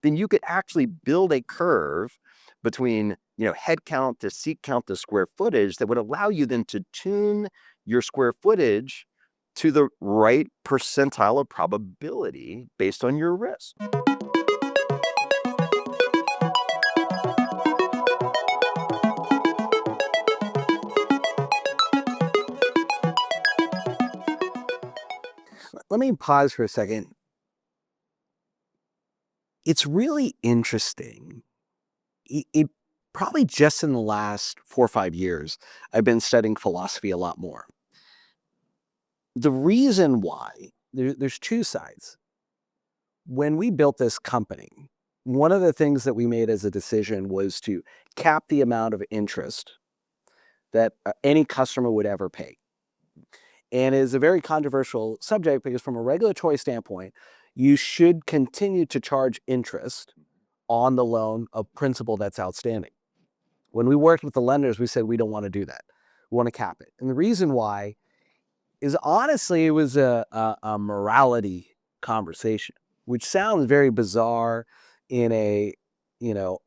then you could actually build a curve between, head count to seat count to square footage that would allow you then to tune your square footage to the right percentile of probability based on your risk. Let me pause for a second. It's really interesting. It probably just in the last 4 or 5 years, I've been studying philosophy a lot more. The reason why, there's 2 sides. When we built this company, one of the things that we made as a decision was to cap the amount of interest that, any customer would ever pay. And it is a very controversial subject because from a regulatory standpoint, you should continue to charge interest on the loan of principal that's outstanding. When we worked with the lenders, we said we don't want to do that. We want to cap it. And the reason why is honestly it was a morality conversation, which sounds very bizarre in a, you know,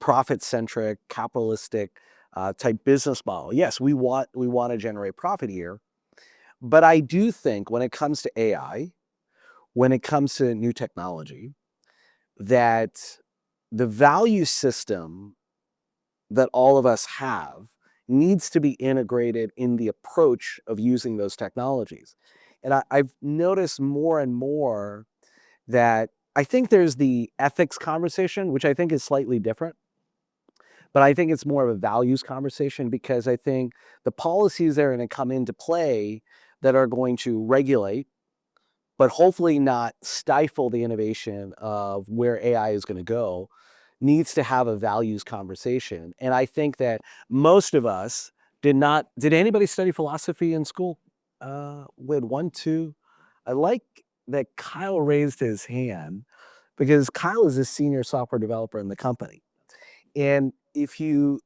profit-centric, capitalistic type business model. Yes, we want to generate profit here, but I do think when it comes to AI, when it comes to new technology, that the value system that all of us have needs to be integrated in the approach of using those technologies. And I've noticed more and more that I think there's the ethics conversation, which I think is slightly different, but I think it's more of a values conversation because I think the policies that are going to come into play that are going to regulate, but hopefully not stifle the innovation of where AI is going to go, needs to have a values conversation. And I think that most of us did anybody study philosophy in school? We had one, two. I like that Kyle raised his hand because Kyle is a senior software developer in the company. And if you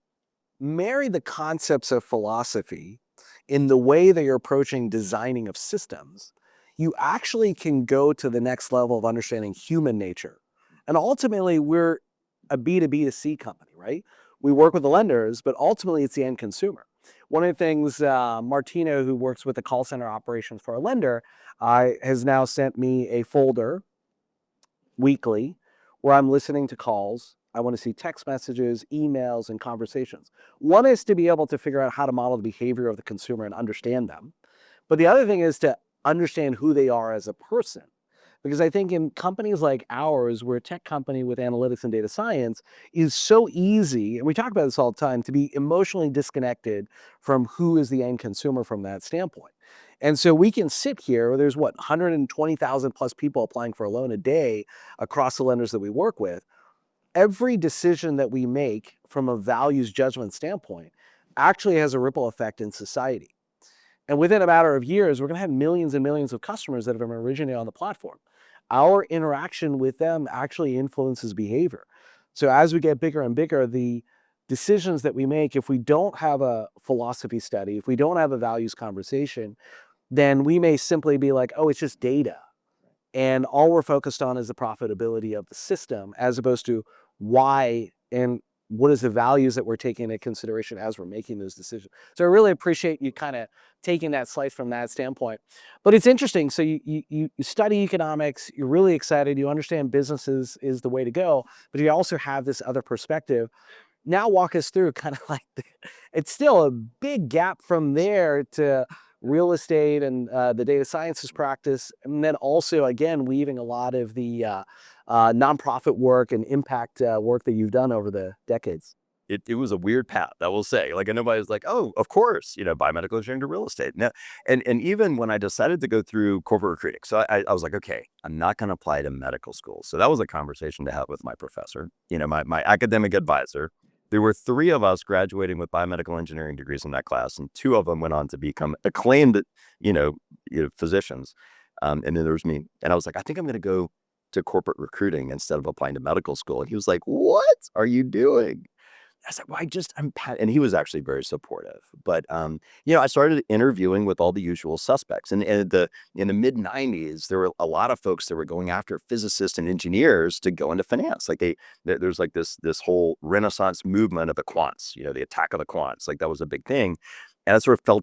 marry the concepts of philosophy in the way that you're approaching designing of systems, you actually can go to the next level of understanding human nature. And ultimately, we're a B2B to C company, right? We work with the lenders, but ultimately it's the end consumer. One of the things, Martino, who works with the call center operations for a lender, has now sent me a folder weekly where I'm listening to calls. I want to see text messages, emails, and conversations. One is to be able to figure out how to model the behavior of the consumer and understand them. But the other thing is to understand who they are as a person. Because I think in companies like ours, we're a tech company with analytics and data science, is so easy, and we talk about this all the time, to be emotionally disconnected from who is the end consumer from that standpoint. And so we can sit here, there's what, 120,000 plus people applying for a loan a day across the lenders that we work with. Every decision that we make from a values judgment standpoint actually has a ripple effect in society. And within a matter of years, we're going to have millions and millions of customers that have been originated on the platform. Our interaction with them actually influences behavior. So as we get bigger and bigger, the decisions that we make, if we don't have a philosophy study, if we don't have a values conversation, then we may simply be like, oh, it's just data. And all we're focused on is the profitability of the system as opposed to why and what is the values that we're taking into consideration as we're making those decisions. So I really appreciate you kind of taking that slice from that standpoint. But it's interesting. So you study economics, you're really excited, you understand businesses is the way to go, but you also have this other perspective. Now walk us through kind of like it's still a big gap from there to real estate and the data sciences practice, and then also again weaving a lot of the nonprofit work and impact work that you've done over the decades. It was a weird path, I will say. Like, and nobody's like, oh, of course, biomedical engineering to real estate. No, and even when I decided to go through corporate recruiting, so I was like, okay, I'm not going to apply to medical school. So that was a conversation to have with my professor, my academic advisor. There were three of us graduating with biomedical engineering degrees in that class, and two of them went on to become acclaimed, physicians. And then there was me, and I was like, I think I'm going to go to corporate recruiting instead of applying to medical school. And he was like, what are you doing? I said, "Well, and he was actually very supportive. But I started interviewing with all the usual suspects. And in the mid '90s, there were a lot of folks that were going after physicists and engineers to go into finance. Like there's like this whole renaissance movement of the quants, the attack of the quants. Like that was a big thing. And I sort of fell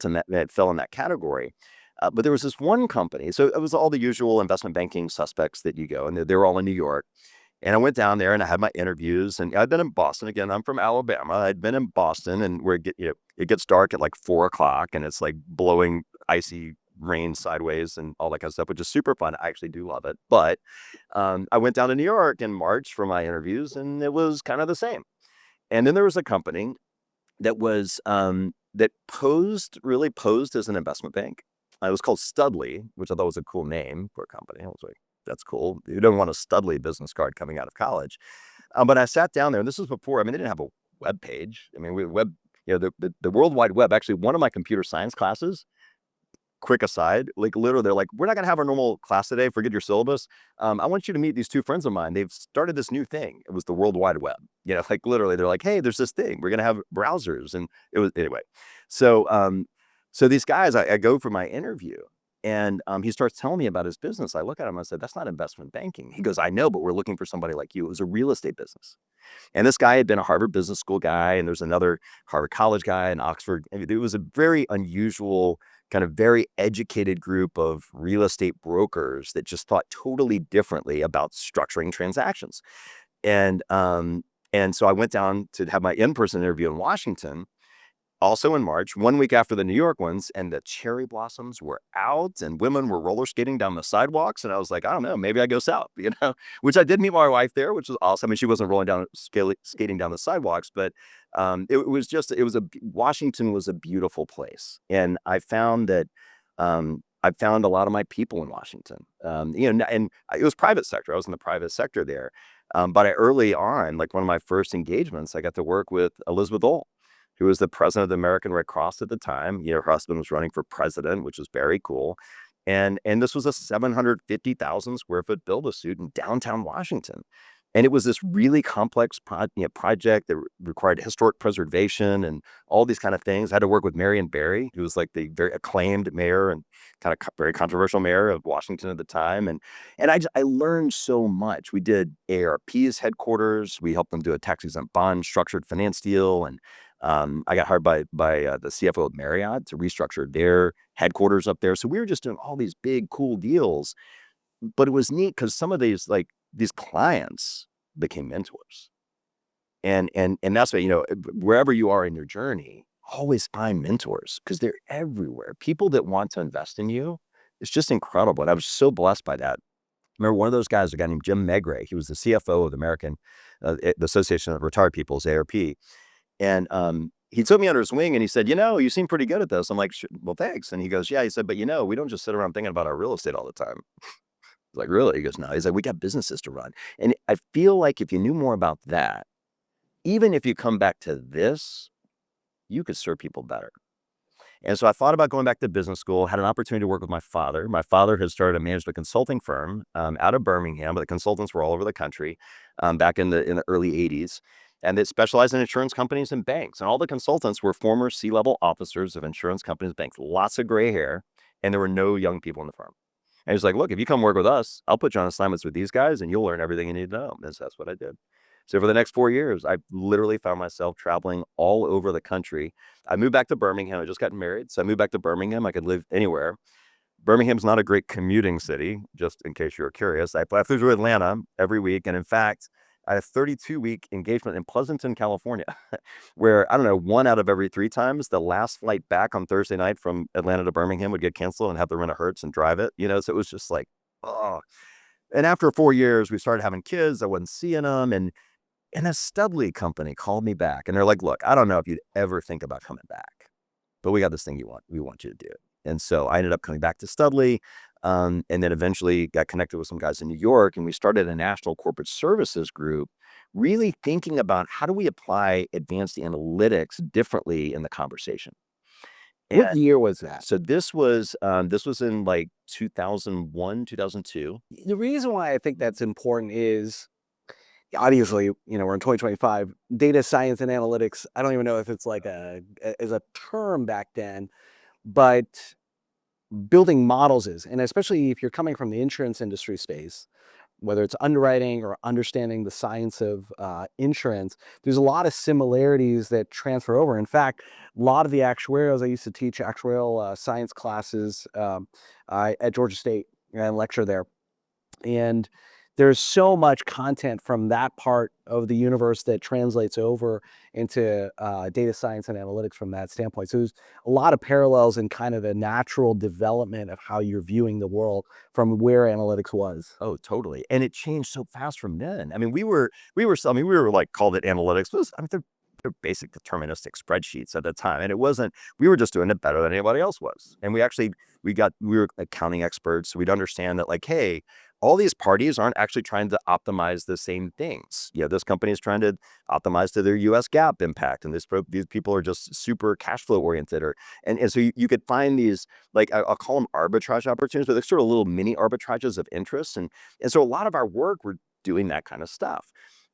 in that category. But there was this one company. So it was all the usual investment banking suspects that you go, and they were all in New York. And I went down there and I had my interviews, and I'd been in Boston. Again, I'm from Alabama. I'd been in Boston, and it gets dark at like 4 o'clock, and it's like blowing icy rain sideways and all that kind of stuff, which is super fun. I actually do love it. But I went down to New York in March for my interviews, and it was kind of the same. And then there was a company that really posed as an investment bank. It was called Studley, which I thought was a cool name for a company. I was like, that's cool. You don't want a Studley business card coming out of college. But I sat down there, and this was before. I mean, they didn't have a web page. I mean, the World Wide Web. Actually, one of my computer science classes, quick aside, like literally, they're like, we're not gonna have our normal class today. Forget your syllabus. I want you to meet these two friends of mine. They've started this new thing. It was the World Wide Web. Like literally, they're like, hey, there's this thing. We're gonna have browsers, and it was anyway. So these guys, I go for my interview, and he starts telling me about his business. I look at him. I said, that's not investment banking. He goes, I know, but we're looking for somebody like you. It was a real estate business. And this guy had been a Harvard Business School guy, and there's another Harvard College guy in Oxford. I mean, it was a very unusual, kind of very educated group of real estate brokers that just thought totally differently about structuring transactions. And so I went down to have my in-person interview in Washington, also in March, 1 week after the New York ones, and the cherry blossoms were out and women were roller skating down the sidewalks. And I was like, I don't know, maybe I go south, which I did meet my wife there, which was awesome. I mean, she wasn't skating down the sidewalks, but Washington was a beautiful place. And I found a lot of my people in Washington, and it was private sector. I was in the private sector there. But early on, like one of my first engagements, I got to work with Elizabeth Dole, who was the president of the American Red Cross at the time. Her husband was running for president, which was very cool. And this was a 750,000 square foot build-a-suit in downtown Washington. And it was this really complex project that required historic preservation and all these kind of things. I had to work with Marion Barry, who was like the very acclaimed mayor and kind of very controversial mayor of Washington at the time. And I learned so much. We did AARP's headquarters. We helped them do a tax-exempt bond structured finance deal. And I got hired by the CFO of Marriott to restructure their headquarters up there. So we were just doing all these big, cool deals. But it was neat because some of these clients became mentors. And that's why, wherever you are in your journey, always find mentors because they're everywhere. People that want to invest in you. It's just incredible. And I was so blessed by that. Remember one of those guys, a guy named Jim Megre. He was the CFO of the Association of Retired People's, ARP. And he took me under his wing and he said, you seem pretty good at this. I'm like, well, thanks. And he goes, yeah. He said, but we don't just sit around thinking about our real estate all the time. Like, really? He goes, no. He's like, we got businesses to run. And I feel like if you knew more about that, even if you come back to this, you could serve people better. And so I thought about going back to business school, had an opportunity to work with my father. My father had started a management consulting firm out of Birmingham, but the consultants were all over the country back in the early 80s. And it specialized in insurance companies and banks. And all the consultants were former C-level officers of insurance companies, banks, lots of gray hair, and there were no young people in the firm. And he's like, look, if you come work with us, I'll put you on assignments with these guys and you'll learn everything you need to know. And that's what I did. So for the next 4 years, I literally found myself traveling all over the country. I moved back to Birmingham. I just got married. So I moved back to Birmingham. I could live anywhere. Birmingham's not a great commuting city, just in case you're curious. I flew to Atlanta every week. And in fact, I had a 32-week engagement in Pleasanton, California, where, I don't know, 1 out of every 3 times, the last flight back on Thursday night from Atlanta to Birmingham would get canceled and have to rent a Hertz and drive it, So it was just like, oh. And after 4 years, we started having kids. I wasn't seeing them. And a Studley company called me back and they're like, look, I don't know if you'd ever think about coming back, but we got this thing we want you to do it. And so I ended up coming back to Studley, and then eventually got connected with some guys in New York, and we started a national corporate services group, really thinking about how do we apply advanced analytics differently in the conversation. What And year was that? so this was in like 2001, 2002. The reason why I think that's important is Obviously, we're in 2025. Data science and analytics, I don't even know if it's like as a term back then, but building models is, and especially if you're coming from the insurance industry space, whether it's underwriting or understanding the science of insurance, there's a lot of similarities that transfer over. In fact, a lot of the actuarials, I used to teach actuarial science classes at Georgia State and lecture there. And there's so much content from that part of the universe that translates over into data science and analytics from that standpoint. So there's a lot of parallels in kind of the natural development of how you're viewing the world from where analytics was. Oh, totally, and it changed so fast from then. I mean, we were like, called it analytics, but I mean, they're basic deterministic spreadsheets at the time, and it wasn't we were just doing it better than anybody else was, and we were accounting experts, so we'd understand that, like, hey, all these parties aren't actually trying to optimize the same things. This company is trying to optimize to their US GAAP impact, and these people are just super cash flow oriented, and so you could find these, like, I'll call them arbitrage opportunities, but they're sort of little mini arbitrages of interest, and so a lot of our work, we're doing that kind of stuff.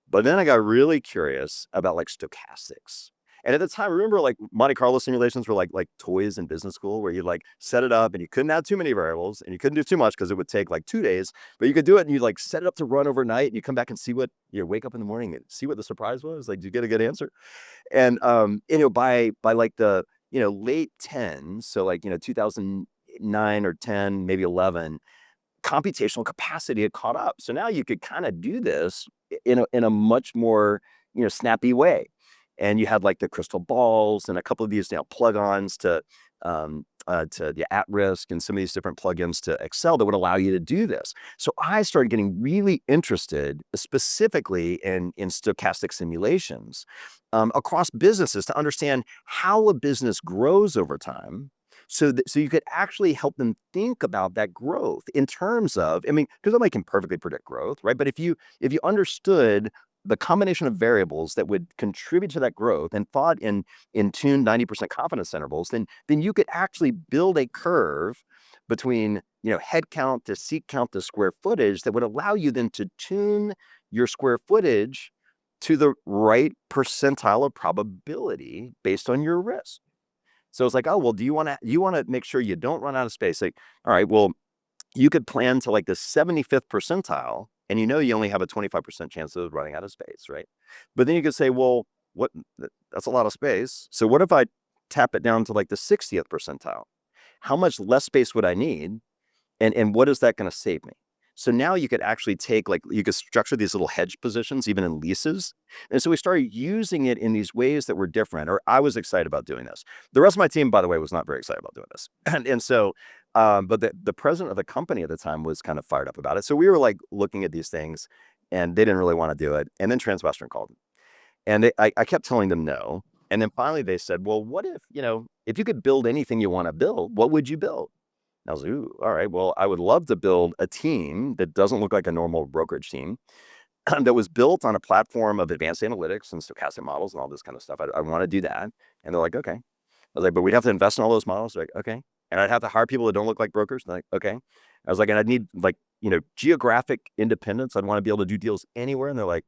But then I got really curious about, like, stochastics. And at the time, remember, like, Monte Carlo simulations were like toys in business school where you, like, set it up and you couldn't add too many variables and you couldn't do too much because it would take, like, 2 days, but you could do it and you, like, set it up to run overnight and you come back and see what you wake up in the morning and see what the surprise was, like, "Did you get a good answer?" And, by, like, the, late 10s, so, like, 2009 or 10, maybe 11, computational capacity had caught up. So now you could kinda do this in a much more, snappy way. And you had, like, the crystal balls and a couple of these, plug-ons to the at-risk and some of these different plugins to Excel that would allow you to do this. So I started getting really interested specifically in stochastic simulations, across businesses to understand how a business grows over time so you could actually help them think about that growth in terms of, I mean, because nobody can perfectly predict growth, right? But if you understood the combination of variables that would contribute to that growth and thought in tuned 90% confidence intervals, then you could actually build a curve between, head count to seat count to square footage that would allow you then to tune your square footage to the right percentile of probability based on your risk. So it's like, "Oh, well, do you wanna make sure you don't run out of space?" Like, "All right, well, you could plan to, like, the 75th percentile, and you only have a 25% chance of running out of space, right?" But then you could say, "Well, that's a lot of space. So what if I tap it down to, like, the 60th percentile? How much less space would I need, and what is that gonna save me?" So now you could actually take, like, you could structure these little hedge positions even in leases. And so we started using it in these ways that were different, or I was excited about doing this. The rest of my team, by the way, was not very excited about doing this. And so, but the president of the company at the time was kind of fired up about it. So we were, like, looking at these things, and they didn't really wanna do it. And then Transwestern called, and I kept telling them no. And then finally they said, "Well, what if, if you could build anything you wanna build, what would you build?" I was like, "Ooh, all right. Well, I would love to build a team that doesn't look like a normal brokerage team, that was built on a platform of advanced analytics and stochastic models and all this kind of stuff. I want to do that." And they're like, "Okay." I was like, "But we'd have to invest in all those models." They're like, "Okay." And I'd have to hire people that don't look like brokers. They're like, "Okay." I was like, "And I'd need, like, geographic independence. I'd want to be able to do deals anywhere." And they're like,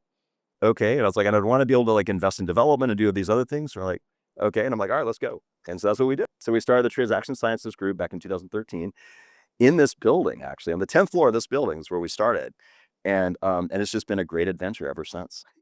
"Okay." And I was like, "And I'd want to be able to, like, invest in development and do these other things." They're like, "Okay." And I'm like, "All right, let's go." And so that's what we did. So we started the transaction sciences group back in 2013 in this building, actually, on the 10th floor of this building is where we started, and it's just been a great adventure ever since.